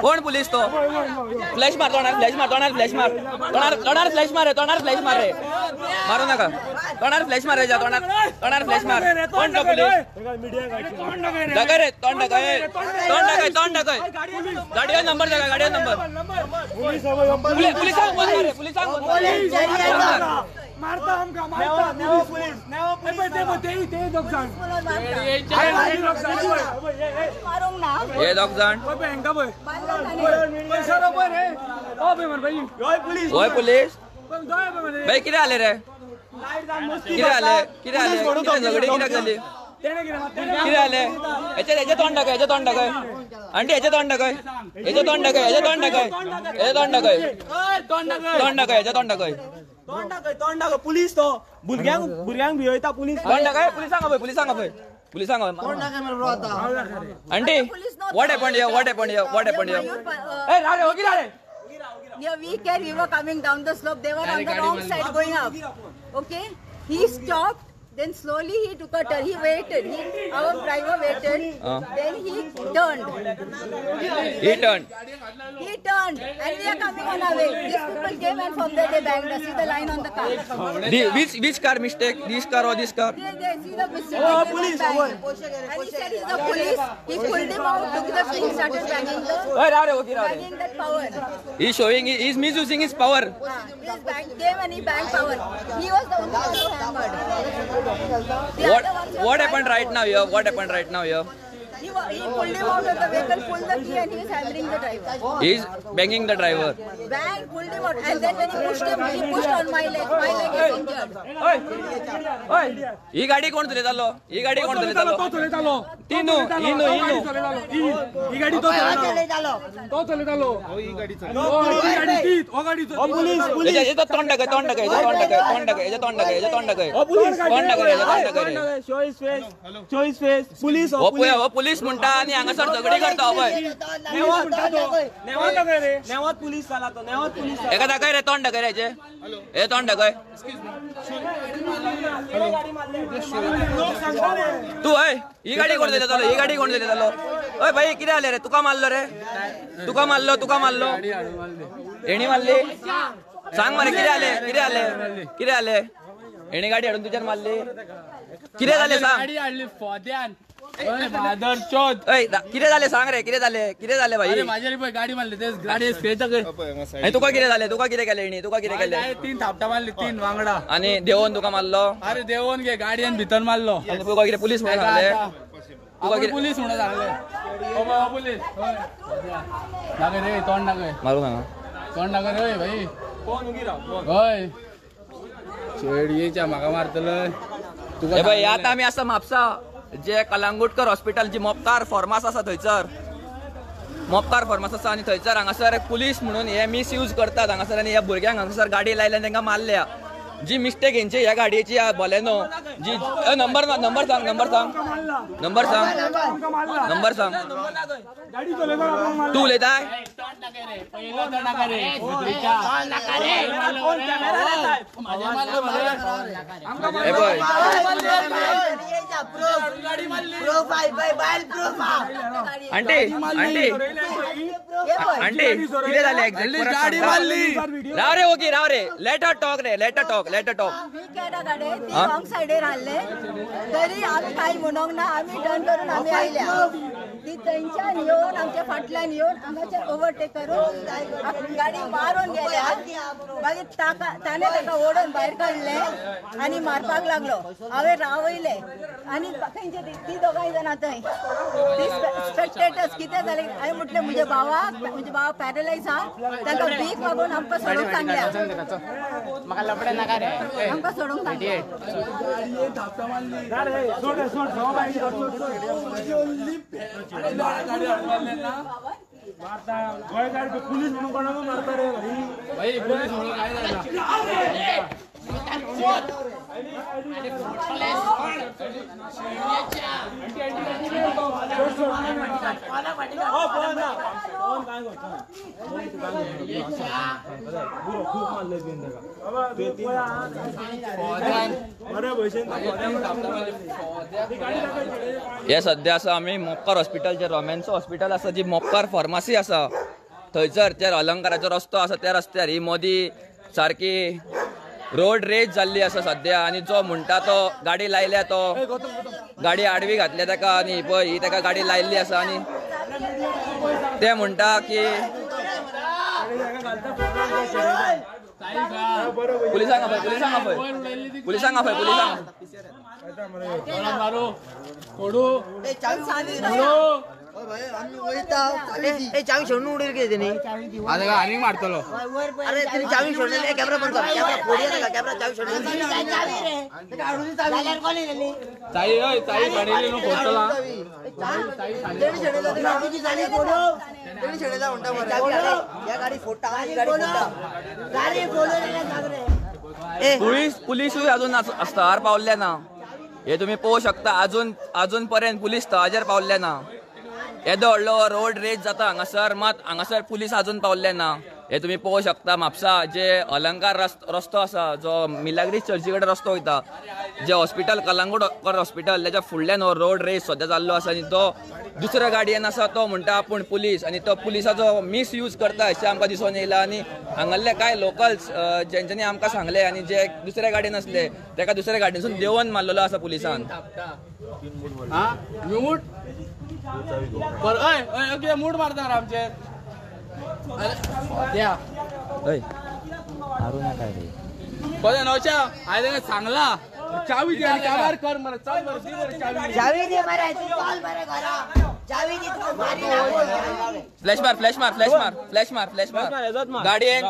कोण पोलीस तो फ्लॅश मार तोंडार फ्लॅश मार तोंडार फ्लॅश मार तोंडार फ्लॅश मार रे तोंडार फ्लॅश मार रे मारू नका तोंडार फ्लॅश मार रे जा तोंडार फ्लॅश मार कोण तो पोलीस डगय रे तोंड डगय तोंड डगय गाडीचा नंबर जगा गाडीचा नंबर पोलीस मारता आमका मारता पोलीस ते दोग जाण मारूंग ना ये दोग जाण हेंका पय पैसा रो पय रे ओ बे मन भाई ओय पुलिस भाई भाई किती आले रे किती आले झगडी किती झाली किती आले याचे तोंड टाकाय आंटी याचे तोंड टाकाय पुलिस तो भुरग्यांक भियता पुलिस पुलिस सांगा आंटी व्हाट हॅपन्ड ए रारे हो की रारे near weekend we were coming down the slope, they were on the wrong side going up. Okay, he stopped, then slowly he took a turn, he waited, our driver waited, then he turned and we are coming on our way. These people came and from there they banged us. See the line on the car. Which car mistake, this car or this car? They see the mistake. Oh, police. And he said he's the police. He pulled him out, took the thing, started banging that power. He's misusing his power. He came and he banged power. He was the only one who hammered. What happened right now here? He pulled him out of the vehicle, pulled the key, and he is hammering the driver. He is banging the driver. Pulled him out, and then when he pushed him, he pushed on my leg. My leg is injured. ही गाडी कोण चलयतालो? तीनू ही गाडी तो चलयतालो याचे तोंड टाकाय police police म्हणटा आणि हांगासर झगडी करता नेवात पुलिस आला तो नेवात पुलिस एका दाखय रे तोंड दाखय रे हे तोंड दाखय तू ही गाडी कोण दिलेलो ओय भाई किती आले रे तुका मारलो एणी मारली सांग मरे किती आले एणी गाडी हाडून तुझ्यावर मारली किती झाले सांग गाडी हाडली फोद्यान मादर चोद किती झाले सांग रे किती झाले भाई माझ्या गाडी मारली ते गाडी तुका किती केले एणी तुका किती केले 3 थापटा मारली 3 वांगडा आणि देवोन तुका मारलो अरे देवोन घे गाडी आणि भितर मारलो आणि तुका किती पोलीस म्हणून सांगले पोलीस म्हणून सांगले ओ पोलीस लागे रे तोंड लागे मारू नका तोंड लागे रे भाई कोण उगी राव होय शेडीच्या मागा मारतलं हे भाई आता आम्ही असं म्हापसा जे कलांगुटकर हॉस्पिटल जी मोपकार फॉर्मास आसा थंयसर मोपकार फॉर्मास आसा आनी थंयसर हांगासर पुलीस म्हणून हे मिसयूज करतात हांगासर आनी ह्या भुरग्यांक हांगासर गाडी लायल्यान तांकां मारल्या जी मिस्टेक हेंची ह्या गाडयेची बॉलेनो जी नंबर सांग तू उलयताय आंटी किती झाले गाडी मारली राव रे लेट टॉक रॉंग साइडीर हाडले तरी आमी काही म्हणोंक ना आमी टर्न करून आमी आयल्या ती थंयच्यान येवन आमच्या फाटल्यान येवन हांगाच्यान ओवरटेक करून गाडी मारून गेल्या मागीर ताणें ताका ओडून भायर काडले आनी मारपाक लागलो हांवें रावयले आनी खंयचे ती दोगांय जाणां थंय ती स्पेक्टेटर्स कितें जालें हांवें म्हटलें म्हजे भाव पॅरलायज आहा तांकां भीक मागून आमकां सोडूंक सांगल्या म्हाका लपडे नाका रे आमकां सोडूंक सांगल्या पुलिस म्हणून कोणाला मारता रे भाई पुलिस म्हणून काय झालं हे सध्या आसा आमी मोपकार हॉस्पिटल जे रोमॅन्सो हॉस्पिटल आसा जी मोपकार फार्मासी आसा थंयसर त्या अलंकाराचो रस्तो आसा त्या रस्त्यार ही मोदी सारकी रोड रेज जाल्ली आसा सध्या आनी जो म्हणटा तो गाडी लायल्या तो गाडी आडवी घातल्या ताका आनी पळय ही ताका गाडी लायल्ली आसा आनी ते म्हणटा की पुलिसांक पळय पुलिसांक मारू फोडू चावी सोडून उडील गेले त्यांनी आता का आणि मारतलो अरे त्यांनी चावी सोडलेली कॅमेरा बंद कर कॅमेरा फोडी का कॅमेरा चावी सोडलेली ताई ओय ताई काढलेली नो फोटोला या गाडी फोटा गाडी पुलिस अजून स्थळार पावल्ले ना हे तुम्ही पळोवंक शकता अजून पर्यंत पुलीस स्थळाचेर पावल्ले ना येदो व्हडलो रोड रेज जाता हांगासर मात हांगासर पुलीस अजून पावल्ले ना हे तुम्ही पळोवंक शकता म्हापसा जे अलंकार रस्तो आसा जो मिलाग्रीस चर्ची कडेन रस्तो वयता जे हॉस्पिटल कलंगूट हॉस्पिटल त्याच्या फुडल्यान हो रोड रेज सद्या जाल्लो आसा आनी तो दुसऱ्या गाडयेन आसा तो म्हणटा आपूण पुलीस आनी तो पुलिसाचो मिसयूज करता अशें आमकां दिसून येयला आनी हांगासले कांय लोकल्स जेंच्यांनी आमकां सांगले आनी जे दुसऱ्या गाडयेन आसले ताका दुसऱ्या गाडयेनसून देंवन मारलेलो आसा पुलिसान हा म्यूट पर ओय ओय ओके मूड मारता आमचे या हय मारू नाका रे कोण नवच्या आयले सांगला चावी दे काबार कर मरे चल मरे दी मरे चावी चावी दे मारे चल मारे घरा चावी दे मारी फ्लॅश मार गाडयेन